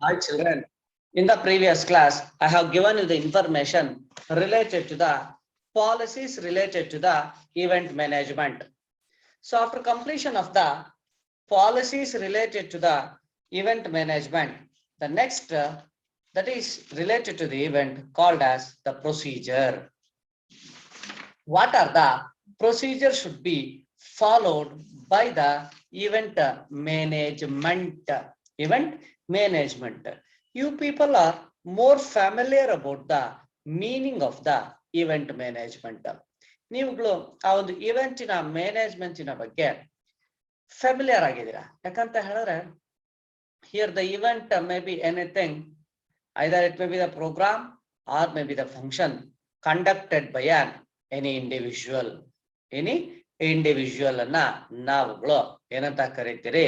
Hi children, in the previous class, I have given you the information related to the policies related to the event management. So after completion of the policies related to the event management, the next that is related to the event called as the procedure. What are the procedures should be followed by the event management? Event management. You people are more familiar about the meaning of the event management. ನೀವುಗಳು ಆ ಒಂದು ಇವೆಂಟಿನ ಮ್ಯಾನೇಜ್ಮೆಂಟಿನ ಬಗ್ಗೆ familiar ಆಗಿದ್ದೀರಾ. ಯಾಕಂತ ಹೇಳಿದ್ರೆ here the event may be anything, either it may be the program or may be the function conducted by on any individual ಅನ್ನ ನಾವುಗಳು ಏನಂತ ಕರಿತೀರಿ?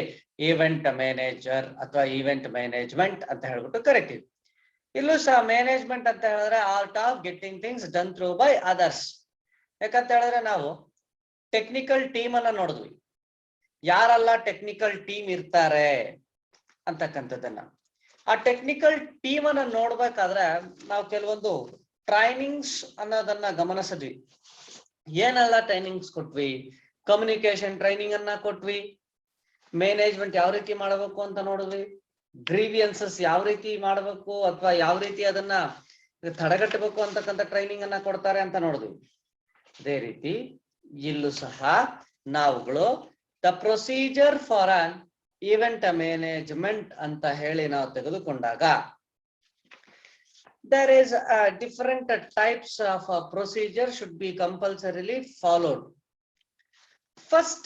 ಈವೆಂಟ್ ಮ್ಯಾನೇಜರ್ ಅಥವಾ ಈವೆಂಟ್ ಮ್ಯಾನೇಜ್ಮೆಂಟ್ ಅಂತ ಹೇಳ್ಬಿಟ್ಟು ಕರಿತೀವಿ. ಇಲ್ಲೂ ಸಹ ಮ್ಯಾನೇಜ್ಮೆಂಟ್ ಅಂತ ಹೇಳಿದ್ರೆ art of getting things done through by others. ಯಾಕಂತ ಹೇಳಿದ್ರೆ ನಾವು ಟೆಕ್ನಿಕಲ್ ಟೀಮ್ ಅನ್ನ ನೋಡಿದ್ವಿ, ಯಾರೆಲ್ಲ ಟೆಕ್ನಿಕಲ್ ಟೀಮ್ ಇರ್ತಾರೆ ಅಂತಕ್ಕಂಥದ್ದನ್ನ. ಆ ಟೆಕ್ನಿಕಲ್ ಟೀಮ್ ಅನ್ನ ನೋಡ್ಬೇಕಾದ್ರೆ ನಾವು ಕೆಲವೊಂದು ಟ್ರೈನಿಂಗ್ಸ್ ಅನ್ನೋದನ್ನ ಗಮನಿಸಿದ್ವಿ. ಏನೆಲ್ಲ ಟ್ರೈನಿಂಗ್ಸ್ ಕೊಟ್ವಿ? ಕಮ್ಯುನಿಕೇಶನ್ ಟ್ರೈನಿಂಗ್ ಅನ್ನ ಕೊಟ್ವಿ, ಮ್ಯಾನೇಜ್ಮೆಂಟ್ ಯಾವ ರೀತಿ ಮಾಡಬೇಕು ಅಂತ ನೋಡಿದ್ವಿ, ಗ್ರೀವಿಯನ್ಸಸ್ ಯಾವ ರೀತಿ ಮಾಡಬೇಕು ಅಥವಾ ಯಾವ ರೀತಿ ಅದನ್ನ ತಡೆಗಟ್ಟಬೇಕು ಅಂತಕ್ಕಂಥ ಟ್ರೈನಿಂಗ್ ಅನ್ನ ಕೊಡ್ತಾರೆ ಅಂತ ನೋಡಿದ್ವಿ. ಅದೇ ರೀತಿ ಇಲ್ಲೂ ಸಹ ನಾವುಗಳು the procedure for an event management ಅಂತ ಹೇಳಿ ನಾವು ತೆಗೆದುಕೊಂಡಾಗ there is different types of procedure should be compulsorily followed. First,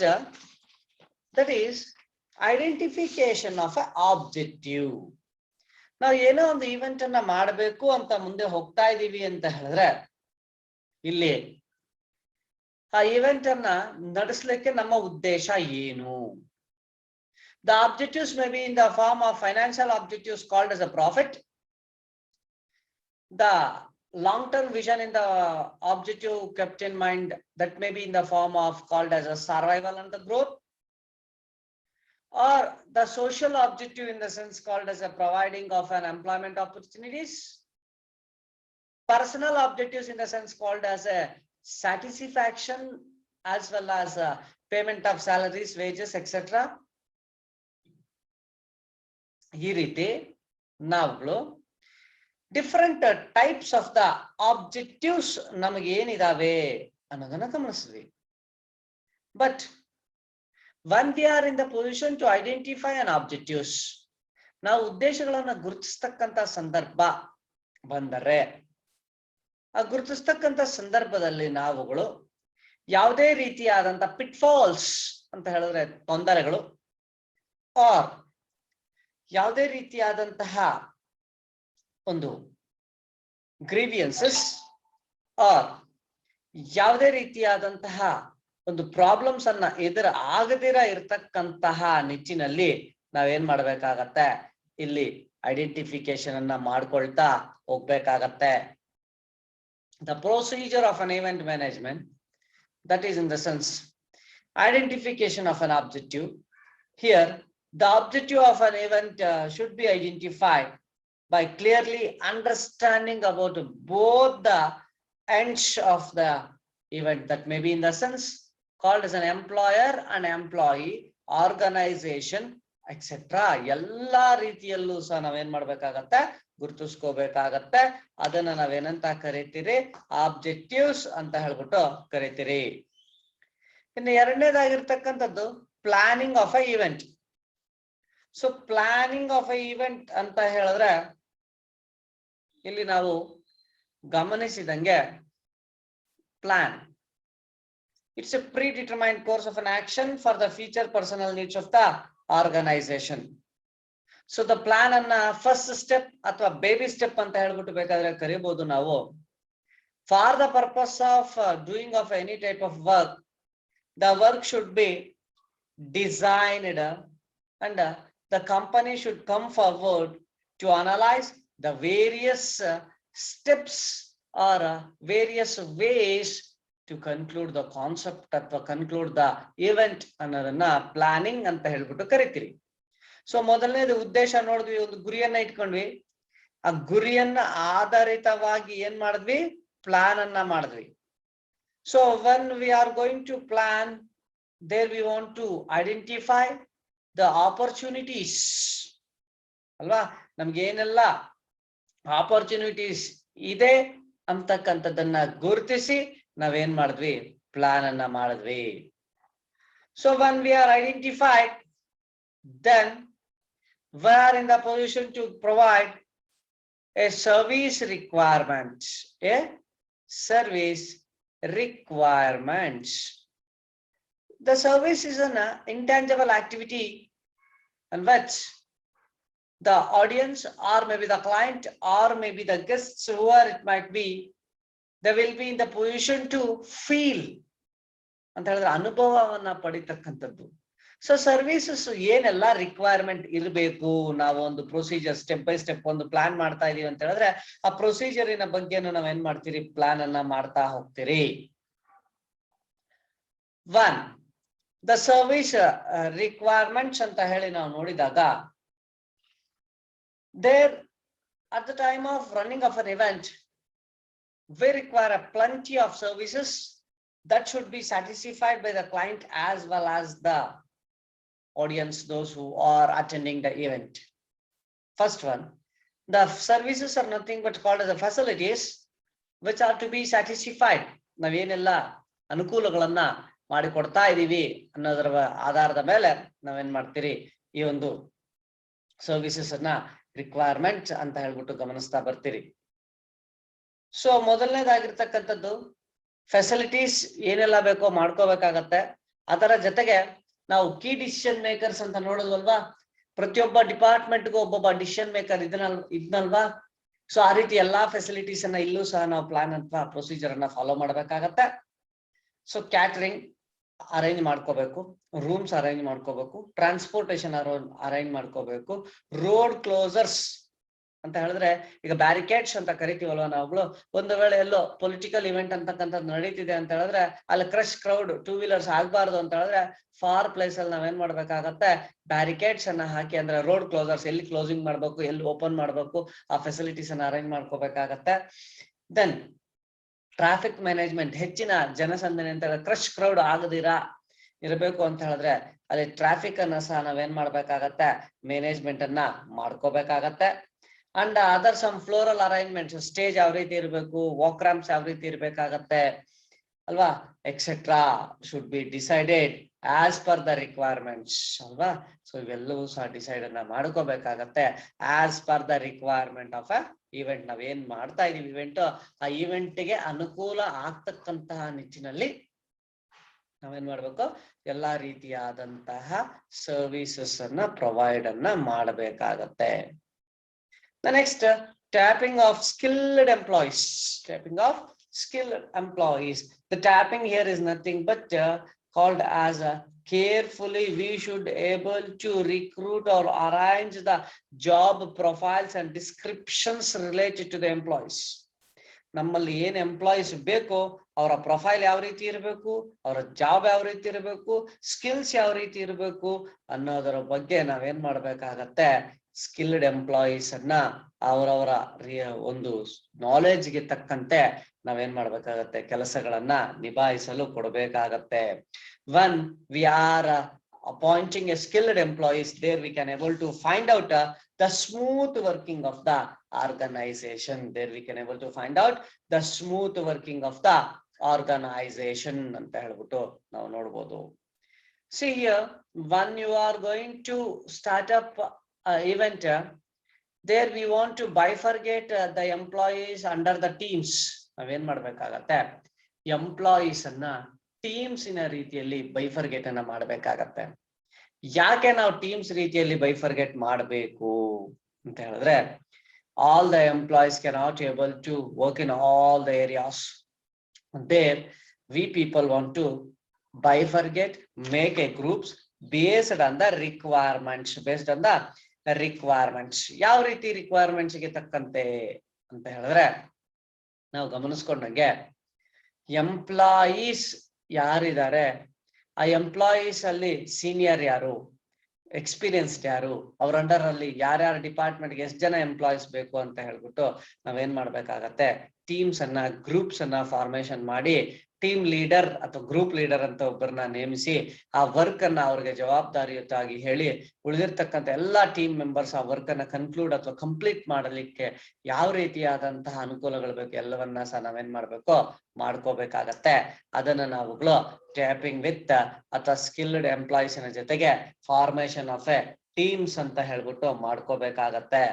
that is identification of an objective. ನಾವು ಏನೋ ಒಂದು ಈವೆಂಟ್ ಅನ್ನ ಮಾಡಬೇಕು ಅಂತ ಮುಂದೆ ಹೋಗ್ತಾ ಇದೀವಿ ಅಂತ ಹೇಳಿದ್ರೆ, ಇಲ್ಲಿ ಆ ಈವೆಂಟ್ ಅನ್ನ ನಡೆಸಲಿಕ್ಕೆ ನಮ್ಮ ಉದ್ದೇಶ ಏನು? The objectives may be in the form of financial objectives called as a profit. The long-term vision in the objective kept in mind, that may be in the form of called as a survival and the growth, or the social objective in the sense called as a providing of an employment opportunities, personal objectives in the sense called as a satisfaction as well as payment of salaries, wages, etc. ಈ ರೀತಿ ನಾವುಗಳು different types of the objectives ನಮಗೆ ಏನಿದಾವೆ ಅನ್ನೋದನ್ನ ಗಮನಿಸಿದ್ವಿ. But when we are in the position to identify an objectives, ನಾವು ಉದ್ದೇಶಗಳನ್ನ ಗುರುತಿಸ್ತಕ್ಕಂತ ಸಂದರ್ಭ ಬಂದರೆ, ಆ ಗುರುತಿಸ್ತಕ್ಕಂತ ಸಂದರ್ಭದಲ್ಲಿ ನಾವುಗಳು ಯಾವುದೇ ರೀತಿಯಾದಂತ ಪಿಟ್ಫಾಲ್ಸ್ ಅಂತ ಹೇಳಿದ್ರೆ ತೊಂದರೆಗಳು, ಆರ್ ಯಾವುದೇ ರೀತಿಯಾದಂತಹ ಒಂದು ಗ್ರೀವಿಯನ್ಸಸ್ ಆರ್ ಯಾವುದೇ ರೀತಿಯಾದಂತಹ ಒಂದು ಪ್ರಾಬ್ಲಮ್ಸ್ ಅನ್ನ ಆಗದಿರ ಇರತಕ್ಕಂತಹ ನಿಟ್ಟಿನಲ್ಲಿ ನಾವೇನ್ ಮಾಡ್ಬೇಕಾಗತ್ತೆ? ಇಲ್ಲಿ ಐಡೆಂಟಿಫಿಕೇಶನ್ ಅನ್ನ ಮಾಡ್ಕೊಳ್ತಾ ಹೋಗ್ಬೇಕಾಗತ್ತೆ. The procedure of an event management, that is in the sense identification of an objective. Here the objective of an event should be identified by clearly understanding about both the ends of the event, that may be in the sense called as an employer and employee, organization, etc. ಎಲ್ಲಾ ರೀತಿಯಲ್ಲೂ ಸಹ ನಾವೇನ್ ಮಾಡ್ಬೇಕಾಗತ್ತೆ? ಗುರುತಿಸ್ಕೋಬೇಕಾಗತ್ತೆ. ಅದನ್ನ ನಾವೇನಂತ ಕರಿತೀರಿ? Objectives ಅಂತ ಹೇಳ್ಬಿಟ್ಟು ಕರಿತೀರಿ. ಇನ್ನು ಎರಡನೇದಾಗಿರ್ತಕ್ಕಂಥದ್ದು planning of a event. So planning of a event ಅಂತ ಹೇಳಿದ್ರೆ, ಇಲ್ಲಿ ನಾವು ಗಮನಿಸಿದಂಗೆ plan, it's a predetermined course of an action for the future personal needs of the organization. So the plan ಅನ್ನ ಫಸ್ಟ್ ಸ್ಟೆಪ್ ಅಥವಾ ಬೇಬಿ ಸ್ಟೆಪ್ ಅಂತ ಹೇಳ್ಬಿಟ್ಟು ಬೇಕಾದ್ರೆ ಕರಿಬಹುದು ನಾವು. For the purpose of doing of any type of work, the work should be designed and the company should come forward to analyze the various steps or various ways to conclude the concept ಅಥವಾ conclude the event ಅನ್ನೋದನ್ನ planning ಅಂತ ಹೇಳ್ಬಿಟ್ಟು ಕರಿತೀರಿ. So ಮೊದಲನೇದು ಉದ್ದೇಶ ನೋಡಿದ್ವಿ, ಒಂದು ಗುರಿಯನ್ನ ಇಟ್ಕೊಂಡ್ವಿ. ಆ ಗುರಿಯನ್ನ ಆಧಾರಿತವಾಗಿ ಏನ್ ಮಾಡಿದ್ವಿ, ಪ್ಲಾನ್ ಅನ್ನ ಮಾಡಿದ್ವಿ. So when we are going to plan, there we want to identify the opportunities ಅಲ್ವಾ, ನಮ್ಗೆ ಏನೆಲ್ಲ ಆಪರ್ಚುನಿಟೀಸ್ ಇದೆ ಅಂತಕ್ಕಂಥದ್ದನ್ನ ಗುರುತಿಸಿ ನಾವೇನ್ ಮಾಡಿದ್ವಿ, ಪ್ಲಾನ್ ಅನ್ನ ಮಾಡಿದ್ವಿ. So when we are identified, then we are in the position to provide a service requirement, a service requirement. The service is an intangible activity in which the audience or maybe the client or maybe the guests, whoever it might be, they will be in the position to feel ಅಂತ ಹೇಳಿದ್ರೆ ಅನುಭವವನ್ನ ಪಡಿತಕ್ಕಂಥದ್ದು. So services ಏನೆಲ್ಲ requirement ಇರಬೇಕು, ನಾವು ಒಂದು procedure step by step ಒಂದು plan ಮಾಡ್ತಾ ಇದೀವಿ ಅಂತ ಹೇಳಿದ್ರೆ ಆ ಪ್ರೊಸೀಜರಿನ ಬಗ್ಗೆನೂ ನಾವ್ ಏನ್ ಮಾಡ್ತೀರಿ, ಪ್ಲಾನ್ ಅನ್ನ ಮಾಡ್ತಾ ಹೋಗ್ತೀರಿ. ಒನ್, ದ ಸರ್ವಿಸ್ ರಿಕ್ವೈರ್ಮೆಂಟ್ಸ್ ಅಂತ ಹೇಳಿ ನಾವು ನೋಡಿದಾಗ, there at the time of running of an event we require a plenty of services that should be satisfied by the client as well as the audience, those who are attending the event. First one, the services are nothing but called as the facilities which are to be satisfied. ನಾವೇನೆಲ್ಲ ಅನುಕೂಲಗಳನ್ನ ಮಾಡಿ ಕೊಡ್ತಾ ಇದೀವಿ ಅನ್ನೋದರ ಆಧಾರದ ಮೇಲೆ ನಾವೇನ್ ಮಾಡ್ತೀರಿ, ಈ ಒಂದು ಸರ್ವಿಸಸ್ ಅನ್ನ ರಿಕ್ವೈರ್ಮೆಂಟ್ ಅಂತ ಹೇಳ್ಬಿಟ್ಟು ಗಮನಿಸ್ತಾ ಬರ್ತೀರಿ. ಸೊ ಮೊದಲನೇದಾಗಿರ್ತಕ್ಕಂಥದ್ದು ಫೆಸಿಲಿಟೀಸ್ ಏನೆಲ್ಲ ಬೇಕೋ ಮಾಡ್ಕೋಬೇಕಾಗತ್ತೆ. ಅದರ ಜೊತೆಗೆ ನಾವು ಕೀ ಡಿಸಿಷನ್ ಮೇಕರ್ಸ್ ಅಂತ ನೋಡೋದಲ್ವಾ, ಪ್ರತಿಯೊಬ್ಬ ಡಿಪಾರ್ಟ್ಮೆಂಟ್ಗೂ ಒಬ್ಬೊಬ್ಬ ಡಿಸಿಷನ್ ಮೇಕರ್ ಇದನ್ನಲ್ವಾ. ಸೊ ಆ ರೀತಿ ಎಲ್ಲಾ ಫೆಸಿಲಿಟೀಸ್ ಅನ್ನ ಇಲ್ಲೂ ಸಹ ನಾವು ಪ್ಲಾನ್ ಅಥವಾ ಪ್ರೊಸೀಜರ್ ಅನ್ನ ಫಾಲೋ ಮಾಡ್ಬೇಕಾಗತ್ತೆ. ಸೊ ಕ್ಯಾಟರಿಂಗ್ ಅರೇಂಜ್ ಮಾಡ್ಕೋಬೇಕು, ರೂಮ್ಸ್ ಅರೇಂಜ್ ಮಾಡ್ಕೋಬೇಕು, ಟ್ರಾನ್ಸ್ಪೋರ್ಟೇಶನ್ ಅರೇಂಜ್ ಮಾಡ್ಕೋಬೇಕು, ರೋಡ್ ಕ್ಲೋಸರ್ಸ್ ಅಂತ ಹೇಳಿದ್ರೆ ಈಗ ಬ್ಯಾರಿಕೇಡ್ಸ್ ಅಂತ ಕರಿತೀವಲ್ವಾ ನಾವುಗಳು. ಒಂದು ವೇಳೆ ಎಲ್ಲೋ ಪೊಲಿಟಿಕಲ್ ಇವೆಂಟ್ ಅಂತಕ್ಕಂಥದ್ದು ನಡೀತಿದೆ ಅಂತ ಹೇಳಿದ್ರೆ ಅಲ್ಲಿ ಕ್ರಶ್ ಕ್ರೌಡ್ ಟೂ ವೀಲರ್ಸ್ ಆಗ್ಬಾರ್ದು ಅಂತ ಹೇಳಿದ್ರೆ ಫಾರ್ ಪ್ಲೇಸ್ ಅಲ್ಲಿ ನಾವೇನ್ ಮಾಡ್ಬೇಕಾಗತ್ತೆ, ಬ್ಯಾರಿಕೇಡ್ಸ್ ಅನ್ನ ಹಾಕಿ, ಅಂದ್ರೆ ರೋಡ್ ಕ್ಲೋಸರ್ಸ್ ಎಲ್ಲಿ ಕ್ಲೋಸಿಂಗ್ ಮಾಡ್ಬೇಕು, ಎಲ್ಲಿ ಓಪನ್ ಮಾಡ್ಬೇಕು, ಆ ಫೆಸಿಲಿಟೀಸ್ ಅನ್ನ ಅರೇಂಜ್ ಮಾಡ್ಕೋಬೇಕಾಗತ್ತೆ. ದೆನ್ ಟ್ರಾಫಿಕ್ ಮ್ಯಾನೇಜ್ಮೆಂಟ್, ಹೆಚ್ಚಿನ ಜನಸಂದಣಿ ಅಂತ ಹೇಳಿದ್ರೆ ಕ್ರಶ್ ಕ್ರೌಡ್ ಆಗದಿರಾ ಇರಬೇಕು ಅಂತ ಹೇಳಿದ್ರೆ ಅಲ್ಲಿ ಟ್ರಾಫಿಕ್ ಅನ್ನ ಸಹ ನಾವೇನ್ ಮಾಡ್ಬೇಕಾಗತ್ತೆ, ಮ್ಯಾನೇಜ್ಮೆಂಟ್ ಅನ್ನ ಮಾಡ್ಕೋಬೇಕಾಗತ್ತೆ. And other some floral arrangements, stage ಯಾವ ರೀತಿ ಇರಬೇಕು, ವಾಕ್ ರ್ಯಾಂಪ್ಸ್ ಯಾವ ರೀತಿ ಇರ್ಬೇಕಾಗತ್ತೆ ಅಲ್ವಾ, etcetera should be decided as per the requirements ಅಲ್ವಾ. ಸೊ ಇವೆಲ್ಲವೂ ಸಹ ಡಿಸೈಡ್ ಅನ್ನ ಮಾಡ್ಕೋಬೇಕಾಗತ್ತೆ as per the requirement of a event. ನಾವೇನ್ ಮಾಡ್ತಾ ಇದೀವಿ ಇವೆಂಟ್, ಆ ಇವೆಂಟ್ ಗೆ ಅನುಕೂಲ ಆಗ್ತಕ್ಕಂತಹ ನಿಟ್ಟಿನಲ್ಲಿ ನಾವೇನ್ ಮಾಡ್ಬೇಕು, ಎಲ್ಲಾ ರೀತಿಯಾದಂತಹ ಸರ್ವಿಸಸ್ ಅನ್ನ ಪ್ರೊವೈಡ್ ಅನ್ನ ಮಾಡಬೇಕಾಗತ್ತೆ. The next, tapping of skilled employees. Tapping of skilled employees. The tapping here is nothing but called as carefully we should able to recruit or arrange the job profiles and descriptions related to the employees. ನಮ್ಮಲ್ಲಿ ಏನ್ employees ಬೇಕು ಅವರ profile ಯಾವ ರೀತಿ ಇರಬೇಕು, ಅವರ job ಯಾವ ರೀತಿ ಇರಬೇಕು, ಸ್ಕಿಲ್ಸ್ ಯಾವ ರೀತಿ ಇರಬೇಕು ಅನ್ನೋದರ ಬಗ್ಗೆ ನಾವೇನ್ ಮಾಡ್ಬೇಕಾಗತ್ತೆ, ಸ್ಕಿಲ್ಡ್ ಎಂಪ್ಲಾಯೀಸ್ ಅನ್ನ ಅವರವರ ಒಂದು ನಾಲೆಡ್ಜ್ಗೆ ತಕ್ಕಂತೆ ನಾವೇನ್ ಮಾಡ್ಬೇಕಾಗತ್ತೆ, ಕೆಲಸಗಳನ್ನ ನಿಭಾಯಿಸಲು ಕೊಡಬೇಕಾಗತ್ತೆ. When we are appointing a skilled employees, there we can able to find out the smooth working of the organization. There we can able to find out the smooth working of the organization ಅಂತ ಹೇಳ್ಬಿಟ್ಟು ನಾವು ನೋಡ್ಬೋದು. See here, when you are going to start up event, there we want to bifurcate the employees under the teams. ನಾವೇನ್ ಮಾಡ್ಬೇಕಾಗತ್ತೆ, employees ಅನ್ನ teams ಇನ ರೀತಿಯಲ್ಲಿ bifurcate ಅನ್ನ ಮಾಡ್ಬೇಕಾಗತ್ತೆ. ಯಾಕೆ ನಾವು ಟೀಮ್ಸ್ ರೀತಿಯಲ್ಲಿ ಬೈಫರ್ಗೇಟ್ ಮಾಡಬೇಕು ಅಂತ ಹೇಳಿದ್ರೆ, all the employees cannot able to work in all the areas. There we people want to bifurcate, make a groups based on the requirements. Based on the requirements, ಯಾವ ರೀತಿ ರಿಕ್ವೈರ್ಮೆಂಟ್ಸ್ ಗೆ ತಕ್ಕಂತೆ ಅಂತ ಹೇಳಿದ್ರೆ, ನಾವು ಗಮನಿಸ್ಕೊಂಡಂಗೆ ಎಂಪ್ಲಾಯೀಸ್ ಯಾರಿದ್ದಾರೆ, ಆ ಎಂಪ್ಲಾಯೀಸ್ ಅಲ್ಲಿ ಸೀನಿಯರ್ ಯಾರು, ಎಕ್ಸ್ಪೀರಿಯನ್ಸ್ಡ್ ಯಾರು, ಅವ್ರ ಅಂಡರ್ ಅಲ್ಲಿ ಯಾರ್ಯಾರ ಡಿಪಾರ್ಟ್ಮೆಂಟ್ಗೆ ಎಷ್ಟು ಜನ ಎಂಪ್ಲಾಯೀಸ್ ಬೇಕು ಅಂತ ಹೇಳ್ಬಿಟ್ಟು ನಾವೇನ್ ಮಾಡ್ಬೇಕಾಗತ್ತೆ, ಟೀಮ್ಸ್ ಅನ್ನ ಗ್ರೂಪ್ಸ್ ಅನ್ನ ಫಾರ್ಮೇಶನ್ ಮಾಡಿ ಟೀಮ್ ಲೀಡರ್ ಅಥವಾ ಗ್ರೂಪ್ ಲೀಡರ್ ಅಂತ ಒಬ್ಬರನ್ನ ನೇಮಿಸಿ ಆ ವರ್ಕ್ ಅನ್ನ ಅವ್ರಿಗೆ ಜವಾಬ್ದಾರಿಯುತವಾಗಿ ಹೇಳಿ ಉಳಿದಿರ್ತಕ್ಕಂಥ ಎಲ್ಲಾ ಟೀಮ್ ಮೆಂಬರ್ಸ್ ಆ ವರ್ಕ್ ಅನ್ನ ಕನ್ಕ್ಲೂಡ್ ಅಥವಾ ಕಂಪ್ಲೀಟ್ ಮಾಡಲಿಕ್ಕೆ ಯಾವ ರೀತಿಯಾದಂತಹ ಅನುಕೂಲಗಳು ಬೇಕು ಎಲ್ಲವನ್ನ ಸಹ ನಾವೇನ್ ಮಾಡ್ಬೇಕು, ಮಾಡ್ಕೋಬೇಕಾಗತ್ತೆ. ಅದನ್ನ ನಾವುಗಳು ಟ್ಯಾಪಿಂಗ್ ವಿತ್ ಅಥವಾ ಸ್ಕಿಲ್ಡ್ ಎಂಪ್ಲಾಯೀಸ್ ನ ಜೊತೆಗೆ ಫಾರ್ಮೇಶನ್ ಆಫ್ ಎ ಟೀಮ್ಸ್ ಅಂತ ಹೇಳ್ಬಿಟ್ಟು ಮಾಡ್ಕೋಬೇಕಾಗತ್ತೆ.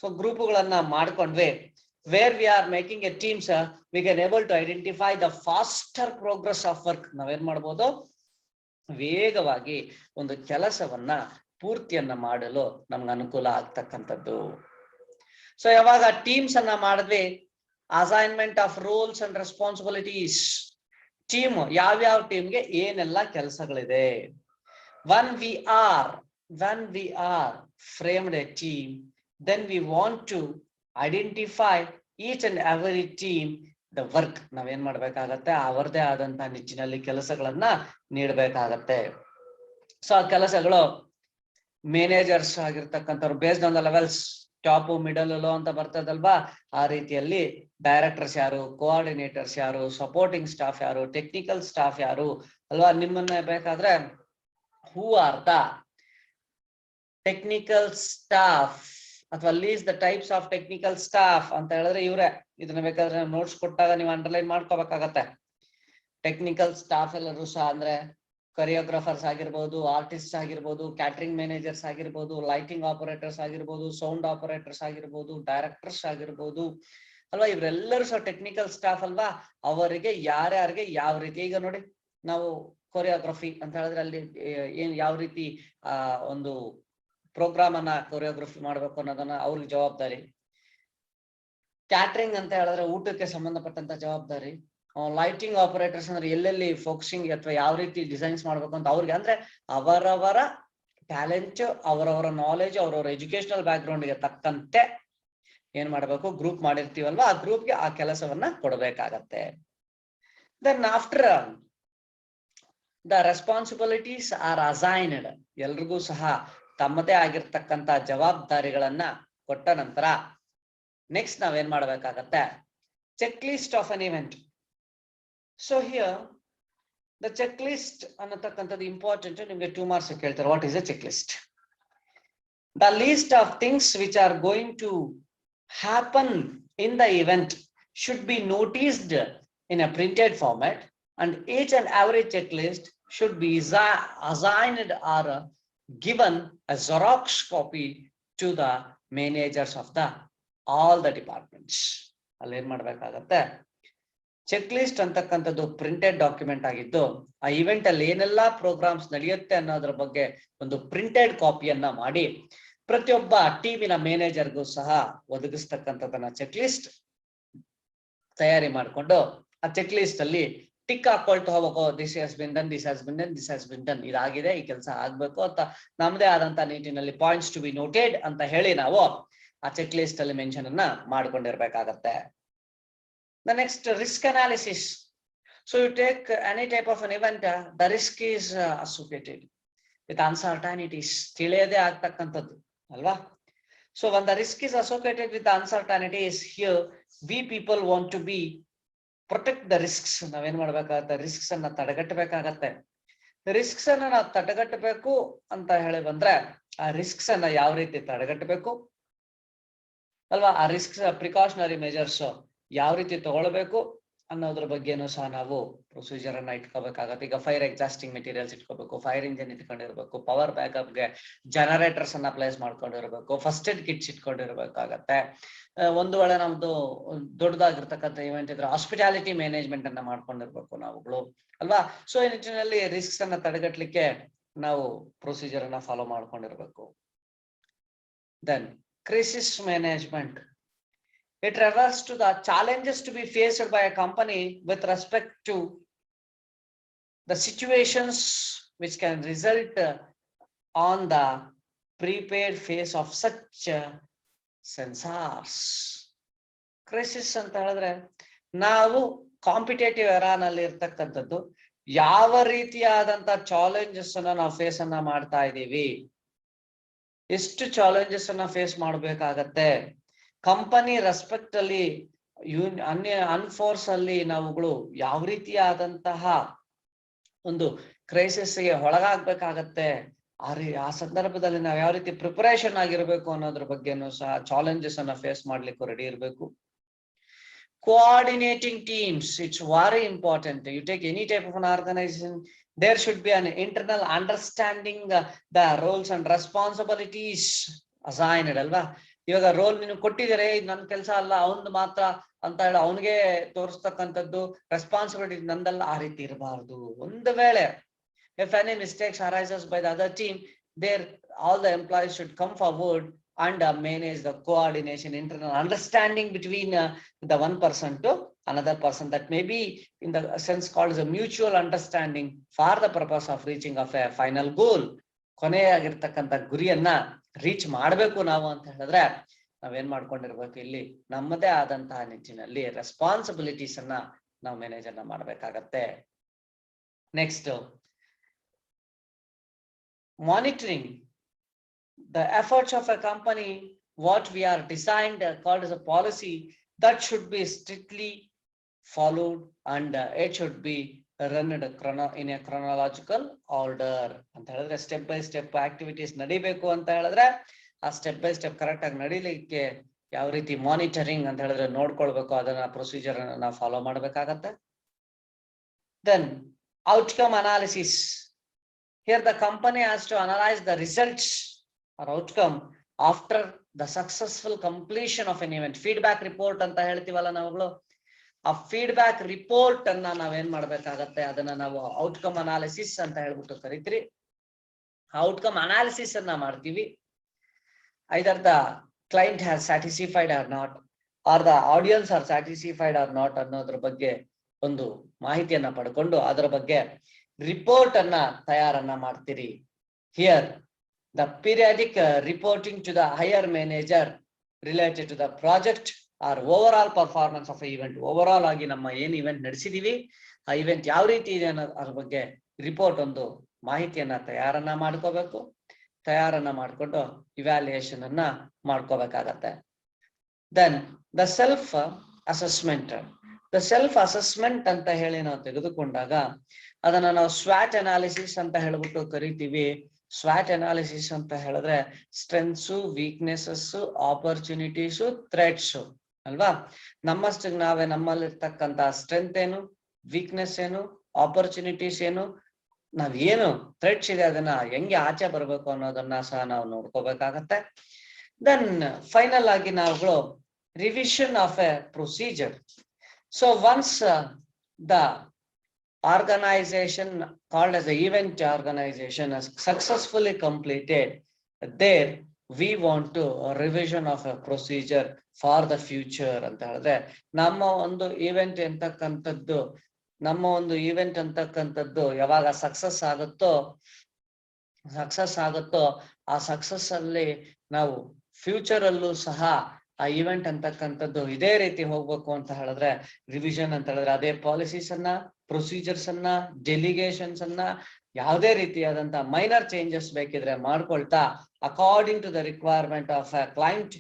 ಸೊ ಗ್ರೂಪ್ಗಳನ್ನ ಮಾಡ್ಕೊಂಡ್ವಿ. Where we are making a teams, we can able to identify the faster progress of work. ನಾವೇನ್ ಮಾಡ್ಬೋದು, ವೇಗವಾಗಿ ಒಂದು ಕೆಲಸವನ್ನ ಪೂರ್ತಿಯನ್ನ ಮಾಡಲು ನಮ್ಗೆ ಅನುಕೂಲ ಆಗ್ತಕ್ಕಂಥದ್ದು. ಸೊ ಯಾವಾಗ ಟೀಮ್ಸ್ ಅನ್ನ ಮಾಡಿದ್ವಿ, assignment of roles and responsibilities. Team ಯಾವ್ಯಾವ ಟೀಮ್ಗೆ ಏನೆಲ್ಲ ಕೆಲಸಗಳಿದೆ. when we are framed a team, then we want to identify each and every team the work. ನಾವೇನ್ ಮಾಡ್ಬೇಕಾಗತ್ತೆ, ಅವರದೇ ಆದಂತಹ ನಿಟ್ಟಿನಲ್ಲಿ ಕೆಲಸಗಳನ್ನ ನೀಡಬೇಕಾಗತ್ತೆ. ಸೊ ಆ ಕೆಲಸಗಳು ಮ್ಯಾನೇಜರ್ಸ್ ಆಗಿರ್ತಕ್ಕಂಥವ್ರು based on the levels, top middle low ಅಂತ ಬರ್ತದಲ್ವಾ, ಆ ರೀತಿಯಲ್ಲಿ ಡೈರೆಕ್ಟರ್ಸ್ ಯಾರು, ಕೋಆರ್ಡಿನೇಟರ್ಸ್ ಯಾರು, ಸಪೋರ್ಟಿಂಗ್ ಸ್ಟಾಫ್ ಯಾರು, ಟೆಕ್ನಿಕಲ್ ಸ್ಟಾಫ್ ಯಾರು ಅಲ್ವಾ. ನಿಮ್ಮನ್ನ ಬೇಕಾದ್ರೆ who are the technical staff ಅಥವಾ lease the types of technical staff ಅಂತ ಹೇಳಿದ್ರೆ ಇವ್ರೆ. ಇದನ್ನ ಬೇಕಾದ್ರೆ ನೋಟ್ಸ್ ಕೊಟ್ಟಾಗ ನೀವು ಅಂಡರ್ಲೈನ್ ಮಾಡ್ಕೋಬೇಕಾಗತ್ತೆ. ಟೆಕ್ನಿಕಲ್ ಸ್ಟಾಫ್ ಎಲ್ಲರೂ ಸಹ ಅಂದ್ರೆ ಕೊರಿಯೋಗ್ರಾಫರ್ಸ್ ಆಗಿರ್ಬೋದು, ಆರ್ಟಿಸ್ಟ್ ಆಗಿರ್ಬೋದು, ಕ್ಯಾಟರಿಂಗ್ ಮ್ಯಾನೇಜರ್ಸ್ ಆಗಿರ್ಬೋದು, ಲೈಟಿಂಗ್ ಆಪರೇಟರ್ಸ್ ಆಗಿರ್ಬೋದು, ಸೌಂಡ್ ಆಪರೇಟರ್ಸ್ ಆಗಿರ್ಬೋದು, ಡೈರೆಕ್ಟರ್ಸ್ ಆಗಿರ್ಬೋದು ಅಲ್ವಾ. ಇವರೆಲ್ಲರೂ ಸಹ ಟೆಕ್ನಿಕಲ್ ಸ್ಟಾಫ್ ಅಲ್ವಾ. ಅವರಿಗೆ ಯಾರ್ಯಾರಿಗೆ ಯಾವ ರೀತಿ, ಈಗ ನೋಡಿ ನಾವು ಕೊರಿಯೋಗ್ರಫಿ ಅಂತ ಹೇಳಿದ್ರೆ ಅಲ್ಲಿ ಏನ್ ಯಾವ ರೀತಿ ಒಂದು ಪ್ರೋಗ್ರಾಮ್ ಅನ್ನ ಕೊರಿಯೋಗ್ರಫಿ ಮಾಡ್ಬೇಕು ಅನ್ನೋದನ್ನ ಅವ್ರಿಗೆ ಜವಾಬ್ದಾರಿ. ಕ್ಯಾಟರಿಂಗ್ ಅಂತ ಹೇಳಿದ್ರೆ ಊಟಕ್ಕೆ ಸಂಬಂಧಪಟ್ಟಂತ ಜವಾಬ್ದಾರಿ. ಲೈಟಿಂಗ್ ಆಪರೇಟರ್ಸ್ ಅಂದ್ರೆ ಎಲ್ಲೆಲ್ಲಿ ಫೋಕಸಿಂಗ್ ಅಥವಾ ಯಾವ ರೀತಿ ಡಿಸೈನ್ಸ್ ಮಾಡ್ಬೇಕು ಅಂತ ಅವ್ರಿಗೆ, ಅಂದ್ರೆ ಅವರವರ ಟ್ಯಾಲೆಂಟ್, ಅವರವರ ನಾಲೆಜ್, ಅವರವರ ಎಜುಕೇಶನಲ್ ಬ್ಯಾಕ್ ಗ್ರೌಂಡ್ಗೆ ತಕ್ಕಂತೆ ಏನ್ ಮಾಡ್ಬೇಕು, ಗ್ರೂಪ್ ಮಾಡಿರ್ತೀವಲ್ವಾ, ಆ ಗ್ರೂಪ್ಗೆ ಆ ಕೆಲಸವನ್ನ ಕೊಡಬೇಕಾಗತ್ತೆ. Then after the responsibilities are assigned, ಎಲ್ರಿಗೂ ಸಹ ತಮ್ಮದೇ ಆಗಿರ್ತಕ್ಕಂಥ ಜವಾಬ್ದಾರಿಗಳನ್ನ ಕೊಟ್ಟ ನಂತರ ನೆಕ್ಸ್ಟ್ ನಾವೇನ್ ಮಾಡ್ಬೇಕಾಗತ್ತೆ, check list of an event. So here the check list ಅನ್ನತಕ್ಕಂಥದ್ದು ಇಂಪಾರ್ಟೆಂಟ್. ನಿಮ್ಗೆ 2 ಮಾರ್ಕ್ಸ್ ಕೇಳ್ತಾರೆ. What is a check list? The list of things which are going to happen in the event should be noticed in a printed format, and each and every checklist should be assigned or given a Xerox copy to the managers of the all the departments. ಅಲ್ಲಿ ಏನ್ ಮಾಡ್ಬೇಕಾಗತ್ತೆ, check list ಅಂತಕ್ಕಂಥದ್ದು printed document ಆಗಿದ್ದು, ಆ event ಅಲ್ಲಿ ಏನೆಲ್ಲಾ programmes ನಡೆಯುತ್ತೆ ಅನ್ನೋದ್ರ ಬಗ್ಗೆ ಒಂದು ಪ್ರಿಂಟೆಡ್ ಕಾಪಿಯನ್ನ ಮಾಡಿ ಪ್ರತಿಯೊಬ್ಬ ಟೀಮಿನ ಮ್ಯಾನೇಜರ್ಗೂ ಸಹ ಒದಗಿಸ್ತಕ್ಕಂಥದ್ದನ್ನ ಚೆಕ್ ಲಿಸ್ಟ್ ತಯಾರಿ ಮಾಡಿಕೊಂಡು ಆ ಚೆಕ್ ಲಿಸ್ಟ್ ಅಲ್ಲಿ ಟಿಕ್ ಹಾಕೊಳ್ತಾ ಹೋಗ್ಬೇಕು. This has been done, this has been done, this has been done, ಇದಾಗಿದೆ, ಈ ಕೆಲಸ ಆಗ್ಬೇಕು ಅಂತ ನಮ್ದೇ ಆದಂತ ನಿಟ್ಟಿನಲ್ಲಿ ಪಾಯಿಂಟ್ಸ್ ಟು ಬಿ ನೋಟೆಡ್ ಅಂತ ಹೇಳಿ ನಾವು ಆ ಚೆಕ್ ಲಿಸ್ಟ್ ಅಲ್ಲಿ ಮೆನ್ಷನ್ ಅನ್ನ ಮಾಡ್ಕೊಂಡಿರ್ಬೇಕಾಗತ್ತೆ. The next risk analysis. So you take any type of an event, the risk is associated with uncertainties, ತಿಳಿಯದೇ ಆಗ್ತಕ್ಕಂಥದ್ದು ಅಲ್ವಾ. So when the risk is associated with the uncertainties, here we people want to be protect the risks. ನಾವೇನ್ ಮಾಡ್ಬೇಕಾಗತ್ತೆ, risks ಅನ್ನ ತಡೆಗಟ್ಟಬೇಕಾಗತ್ತೆ. Risks ಅನ್ನ ನಾವು ತಡೆಗಟ್ಟಬೇಕು ಅಂತ ಹೇಳಿ ಬಂದ್ರೆ ಆ ರಿಸ್ಕ್ಸ್ ಅನ್ನ ಯಾವ ರೀತಿ ತಡೆಗಟ್ಟಬೇಕು ಅಲ್ವಾ, ಆ ರಿಸ್ಕ್ ಪ್ರಿಕಾಷನರಿ ಮೆಜರ್ಸ್ ಯಾವ ರೀತಿ ತಗೊಳ್ಬೇಕು ಅನ್ನೋದ್ರ ಬಗ್ಗೆನೂ ಸಹ ನಾವು ಪ್ರೊಸೀಜರ್ ಅನ್ನ ಇಟ್ಕೋಬೇಕಾಗತ್ತೆ. ಈಗ ಫೈರ್ ಎಕ್ಸಾಸ್ಟಿಂಗ್ ಮೆಟೀರಿಯಲ್ಸ್ ಇಟ್ಕೋಬೇಕು, ಫೈರ್ ಇಂಜಿನ್ ಇಟ್ಕೊಂಡಿರ್ಬೇಕು, ಪವರ್ ಬ್ಯಾಕಪ್ ಗೆ ಜನರೇಟರ್ಸ್ ಅನ್ನ ಪ್ಲೇಸ್ ಮಾಡ್ಕೊಂಡಿರ್ಬೇಕು, ಫಸ್ಟ್ ಏಡ್ ಕಿಟ್ಸ್ ಇಟ್ಕೊಂಡಿರ್ಬೇಕಾಗತ್ತೆ. ಒಂದು ವೇಳೆ ನಮ್ದು ದೊಡ್ಡದಾಗಿರ್ತಕ್ಕಂಥ ಇವೆಂಟ್ ಇದ್ರೆ ಹಾಸ್ಪಿಟಾಲಿಟಿ ಮ್ಯಾನೇಜ್ಮೆಂಟ್ ಅನ್ನ ಮಾಡ್ಕೊಂಡಿರ್ಬೇಕು ನಾವುಗಳು ಅಲ್ವಾ. ಸೊ ಈ ನಿಟ್ಟಿನಲ್ಲಿ ರಿಸ್ಕ್ಸ್ ಅನ್ನ ತಡೆಗಟ್ಟಲಿಕ್ಕೆ ನಾವು ಪ್ರೊಸೀಜರ್ ಅನ್ನ ಫಾಲೋ ಮಾಡ್ಕೊಂಡಿರ್ಬೇಕು. Then crisis management. It refers to the challenges to be faced by a company with respect to the situations which can result on the prepared phase of such sensors. Crisis ಅಂತ ಹೇಳಿದ್ರೆ ನಾವು competitive era ನಲ್ಲಿ ಇರ್ತಕ್ಕಂಥದ್ದು, ಯಾವ ರೀತಿಯಾದಂತ challenges ಅನ್ನ ನಾವು face ಅನ್ನ ಮಾಡ್ತಾ ಇದ್ದೀವಿ, ಎಷ್ಟು ಚಾಲೆಂಜಸ್ ಅನ್ನ ಫೇಸ್ ಮಾಡ್ಬೇಕಾಗತ್ತೆ, ಕಂಪನಿ ರೆಸ್ಪೆಕ್ಟ್ ಅಲ್ಲಿ ಅನ್ಫೋರ್ಸ್ ಅಲ್ಲಿ ನಾವುಗಳು ಯಾವ ರೀತಿಯಾದಂತಹ ಒಂದು ಕ್ರೈಸಿಸ್ಗೆ ಒಳಗಾಗ್ಬೇಕಾಗತ್ತೆ, ಆ ಸಂದರ್ಭದಲ್ಲಿ ನಾವು ಯಾವ ರೀತಿ ಪ್ರಿಪರೇಷನ್ ಆಗಿರ್ಬೇಕು ಅನ್ನೋದ್ರ ಬಗ್ಗೆನೂ ಸಹ ಚಾಲೆಂಜಸ್ ಅನ್ನ ಫೇಸ್ ಮಾಡ್ಲಿಕ್ಕೂ ರೆಡಿ ಇರಬೇಕು. Coordinating teams, it's very important. You take any type of an organization, there should be an internal understanding the roles and responsibilities assigned ಅಲ್ವಾ. ಇವಾಗ ರೋಲ್ ನೀನು ಕೊಟ್ಟಿದರೆ ನನ್ ಕೆಲಸ ಅಲ್ಲ ಅವನ್ ಮಾತ್ರ ಅಂತ ಹೇಳಿ ಅವನಿಗೆ ತೋರಿಸ್ತಕ್ಕಂಥದ್ದು, ರೆಸ್ಪಾನ್ಸಿಬಿಲಿಟಿ ನಂದಲ್ಲ, ಆ ರೀತಿ ಇರಬಾರ್ದು. ಒಂದು ವೇಳೆ if any mistakes arises by the other team, there all the employees should come forward and manage the coordination, internal understanding between the one person to another person. That may be in the sense called as a mutual understanding for the purpose of reaching of a final goal. ಕೊನೆಯಾಗಿರ್ತಕ್ಕಂಥ ಗುರಿಯನ್ನ reach ಮಾಡ್ಬೇಕು ನಾವು ಅಂತ ಹೇಳಿದ್ರೆ ನಾವೇನ್ ಮಾಡ್ಕೊಂಡಿರ್ಬೇಕು, ಇಲ್ಲಿ ನಮ್ಮದೇ ಆದಂತಹ ನಿಟ್ಟಿನಲ್ಲಿ ರೆಸ್ಪಾನ್ಸಿಬಿಲಿಟೀಸ್ ಅನ್ನ ನಾವು ಮ್ಯಾನೇಜ್ ಅನ್ನ ಮಾಡ್ಬೇಕಾಗತ್ತೆ. Next, monitoring the efforts of a company, what we are designed called as a policy, that should be strictly followed and it should be run in a chronological order ಅಂತ ಹೇಳಿದ್ರೆ step by step activities ನಡಿಬೇಕು ಅಂತ ಹೇಳಿದ್ರೆ ಆ step by step correct ಆಗಿ ನಡಿಲಿಕ್ಕೆ ಯಾವ ರೀತಿ monitoring ಅಂತ ಹೇಳಿದ್ರೆ ನೋಡ್ಕೊಳ್ಬೇಕು, ಅದನ್ನ ಪ್ರೊಸೀಜರ್ ಅನ್ನ ನಾವು ಫಾಲೋ ಮಾಡ್ಬೇಕಾಗತ್ತೆ. Then outcome analysis. Here the company has to analyze the results or outcome after the successful completion of an event. Feedback report ಅಂತ ಹೇಳ್ತೀವಲ್ಲ ನಾವುಗಳು, ಆ ಫೀಡ್ಬ್ಯಾಕ್ ರಿಪೋರ್ಟ್ ಅನ್ನ ನಾವೇನ್ ಮಾಡ್ಬೇಕಾಗತ್ತೆ, ಅದನ್ನ ನಾವು ಔಟ್ಕಮ್ ಅನಾಲಿಸಿಸ್ ಅಂತ ಹೇಳ್ಬಿಟ್ಟು ಕರಿತೀರಿ. ಔಟ್ಕಮ್ ಅನಾಲಿಸಿಸ್ ಅನ್ನ ಮಾಡ್ತೀವಿ. Either the client has satisfied or not, or the audience are satisfied or not ಅನ್ನೋದ್ರ ಬಗ್ಗೆ ಒಂದು ಮಾಹಿತಿಯನ್ನ ಪಡ್ಕೊಂಡು ಅದರ ಬಗ್ಗೆ ರಿಪೋರ್ಟ್ ಅನ್ನ ತಯಾರನ್ನ ಮಾಡ್ತೀರಿ. Here the periodic reporting to the higher manager related to the project or overall performance of event. Overall ಆಗಿ ನಮ್ಮ ಏನ್ ಇವೆಂಟ್ ನಡೆಸಿದೀವಿ, ಆ ಇವೆಂಟ್ ಯಾವ ರೀತಿ ಇದೆ ಅನ್ನೋದ್ರ ಬಗ್ಗೆ ರಿಪೋರ್ಟ್ ಒಂದು ಮಾಹಿತಿಯನ್ನ ತಯಾರನ್ನ ಮಾಡ್ಕೋಬೇಕು. ತಯಾರನ್ನ ಮಾಡ್ಕೊಂಡು ಇವ್ಯಾಲ್ಯೂಯೇಷನ್ ಅನ್ನ ಮಾಡ್ಕೋಬೇಕಾಗತ್ತೆ. Then the self assessment. The self assessment ಅಂತ ಹೇಳಿ ನಾವು ತೆಗೆದುಕೊಂಡಾಗ ಅದನ್ನ ನಾವು ಸ್ವಾಟ್ ಅನಾಲಿಸಿಸ್ ಅಂತ ಹೇಳ್ಬಿಟ್ಟು ಕರಿತೀವಿ. ಸ್ವಾಟ್ ಅನಾಲಿಸಿಸ್ ಅಂತ ಹೇಳಿದ್ರೆ ಸ್ಟ್ರೆಂತ್ಸು, ವೀಕ್ನೆಸಸ್, ಆಪರ್ಚುನಿಟೀಸು, ಥ್ರೆಟ್ಸ್ ಅಲ್ವಾ. ನಮ್ಮಷ್ಟಿಗೆ ನಾವೇ ನಮ್ಮಲ್ಲಿರ್ತಕ್ಕಂಥ ಸ್ಟ್ರೆಂತ್ ಏನು, ವೀಕ್ನೆಸ್ ಏನು, ಆಪರ್ಚುನಿಟೀಸ್ ಏನು, ನಾವ್ ಏನು ಥ್ರೆಟ್ಸ್ ಇದೆ ಅದನ್ನ ಹೆಂಗೆ ಆಚೆ ಬರ್ಬೇಕು ಅನ್ನೋದನ್ನ ಸಹ ನಾವು ನೋಡ್ಕೋಬೇಕಾಗತ್ತೆ. ದೆನ್ ಫೈನಲ್ ಆಗಿ ನಾವುಗಳು revision of A procedure. So once the organization called as the event organization has successfully completed, there we want to a revision of a procedure for the future ಅಂತ ಹೇಳಿದ್ರೆ ನಮ್ಮ ಒಂದು ಈವೆಂಟ್ ಅಂತಕ್ಕಂಥದ್ದು ಯಾವಾಗ success ಆಗುತ್ತೋ ಆ ಸಕ್ಸಸ್ ಅಲ್ಲಿ ನಾವು ಫ್ಯೂಚರ್ ಅಲ್ಲೂ ಸಹ ಆ ಇವೆಂಟ್ ಅಂತಕ್ಕಂಥದ್ದು ಇದೇ ರೀತಿ ಹೋಗ್ಬೇಕು ಅಂತ ಹೇಳಿದ್ರೆ ರಿವಿಷನ್ ಅಂತ ಹೇಳಿದ್ರೆ ಅದೇ ಪಾಲಿಸೀಸ್ ಅನ್ನ, ಪ್ರೊಸೀಜರ್ಸ್ ಅನ್ನ, ಡೆಲಿಗೇಷನ್ಸ್ ಅನ್ನ ಯಾವುದೇ ರೀತಿಯಾದಂತ ಮೈನರ್ ಚೇಂಜಸ್ ಬೇಕಿದ್ರೆ ಮಾಡ್ಕೊಳ್ತಾ according to the requirement of a client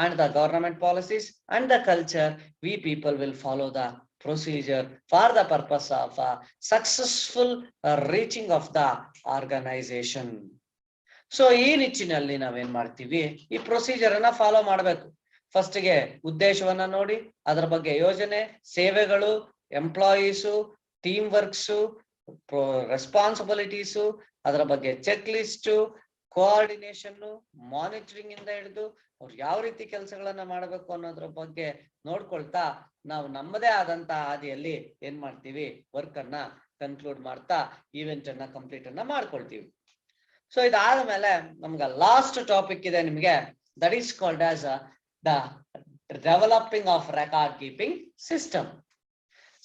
and the government policies and the culture, we people will follow the procedure for the purpose of successful reaching of the organisation. So ಈ ನಿಟ್ಟಿನಲ್ಲಿ ನಾವೇನ್ ಮಾಡ್ತೀವಿ, ಈ procedure ಅನ್ನ follow ಮಾಡ್ಬೇಕು. First ಗೆ ಉದ್ದೇಶವನ್ನ ನೋಡಿ, ಅದರ ಬಗ್ಗೆ ಯೋಜನೆ, ಸೇವೆಗಳು, ಎಂಪ್ಲಾಯೀಸು, ಟೀಮ್ ವರ್ಕ್ಸು, ರೆಸ್ಪಾನ್ಸಿಬಿಲಿಟೀಸು, ಅದರ ಬಗ್ಗೆ ಚೆಕ್ ಲಿಸ್ಟ್, ಕೋಆರ್ಡಿನೇಷನ್, ಮಾನಿಟರಿಂಗ್ ಇಂದ ಹಿಡಿದು ಅವ್ರು ಯಾವ ರೀತಿ ಕೆಲಸಗಳನ್ನ ಮಾಡಬೇಕು ಅನ್ನೋದ್ರ ಬಗ್ಗೆ ನೋಡ್ಕೊಳ್ತಾ ನಾವು ನಮ್ಮದೇ ಆದಂತ ಹಾದಿಯಲ್ಲಿ ಏನ್ ಮಾಡ್ತೀವಿ, ವರ್ಕ್ ಅನ್ನ ಕನ್ಕ್ಲೂಡ್ ಮಾಡ್ತಾ ಇವೆಂಟ್ ಅನ್ನ ಕಂಪ್ಲೀಟ್ ಅನ್ನ ಮಾಡ್ಕೊಳ್ತೀವಿ. ಸೊ ಇದಾದ್ಮೇಲೆ ನಮ್ಗೆ ಲಾಸ್ಟ್ ಟಾಪಿಕ್ ಇದೆ ನಿಮ್ಗೆ, that is called as the developing of record keeping system.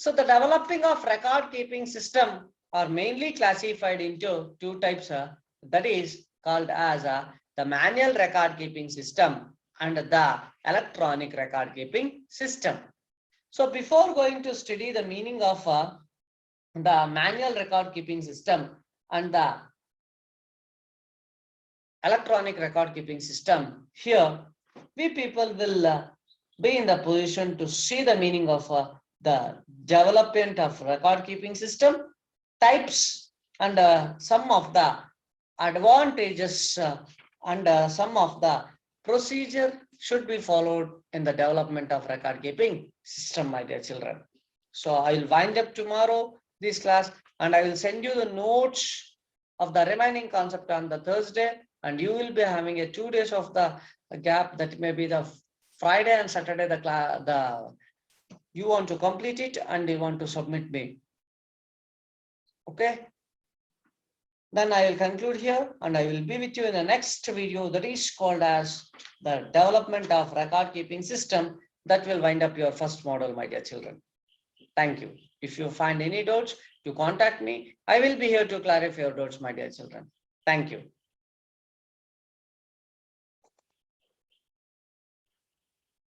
So the developing of record keeping system are mainly classified into two types, that is called as the manual record keeping system and the electronic record keeping system. So before going to study the meaning of the manual record keeping system and the electronic record keeping system. Here, we people will be in the position to see the meaning of the development of record keeping system, types, and some of the advantages and some of the procedure should be followed in the development of record keeping system, my dear children. So I will wind up tomorrow this class, and I will send you the notes of the remaining concept on the Thursday, and you will be having a 2 days of the gap. That may be the Friday and Saturday. You want to complete it and you want to submit me. Okay. Then I will conclude here, and I will be with you in the next video that is called as the development of record keeping system. That will wind up your first model, my dear children. Thank you. If you find any doubts, you contact me. I will be here to clarify your doubts, my dear children. Thank you.